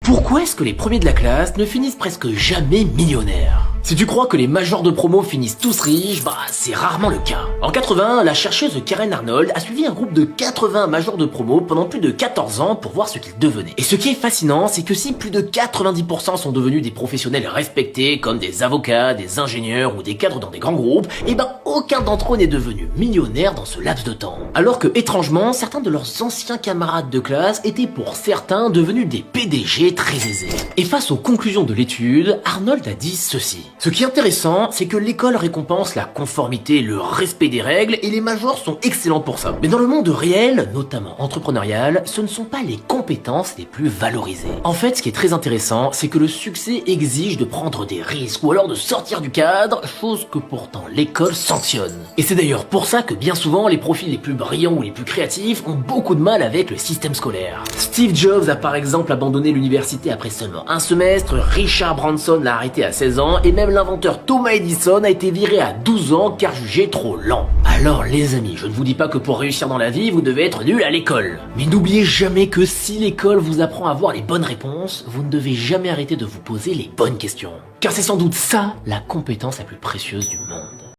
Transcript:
Pourquoi est-ce que les premiers de la classe ne finissent presque jamais millionnaires? Si tu crois que les majors de promo finissent tous riches, c'est rarement le cas. En 80, la chercheuse Karen Arnold a suivi un groupe de 80 majors de promo pendant plus de 14 ans pour voir ce qu'ils devenaient. Et ce qui est fascinant, c'est que si plus de 90% sont devenus des professionnels respectés comme des avocats, des ingénieurs ou des cadres dans des grands groupes, aucun d'entre eux n'est devenu millionnaire dans ce laps de temps. Alors que, étrangement, certains de leurs anciens camarades de classe étaient pour certains devenus des PDG très aisés. Et face aux conclusions de l'étude, Arnold a dit ceci. Ce qui est intéressant, c'est que l'école récompense la conformité, le respect des règles, et les majors sont excellents pour ça. Mais dans le monde réel, notamment entrepreneurial, ce ne sont pas les compétences les plus valorisées. En fait, ce qui est très intéressant, c'est que le succès exige de prendre des risques, ou alors de sortir du cadre, chose que pourtant l'école sanctionne. Et c'est d'ailleurs pour ça que bien souvent, les profils les plus brillants ou les plus créatifs ont beaucoup de mal avec le système scolaire. Steve Jobs a par exemple abandonné l'université après seulement un semestre, Richard Branson l'a arrêté à 16 ans, et même l'inventeur Thomas Edison a été viré à 12 ans car jugé trop lent. Alors les amis, je ne vous dis pas que pour réussir dans la vie, vous devez être nul à l'école. Mais n'oubliez jamais que si l'école vous apprend à avoir les bonnes réponses, vous ne devez jamais arrêter de vous poser les bonnes questions. Car c'est sans doute ça, la compétence la plus précieuse du monde.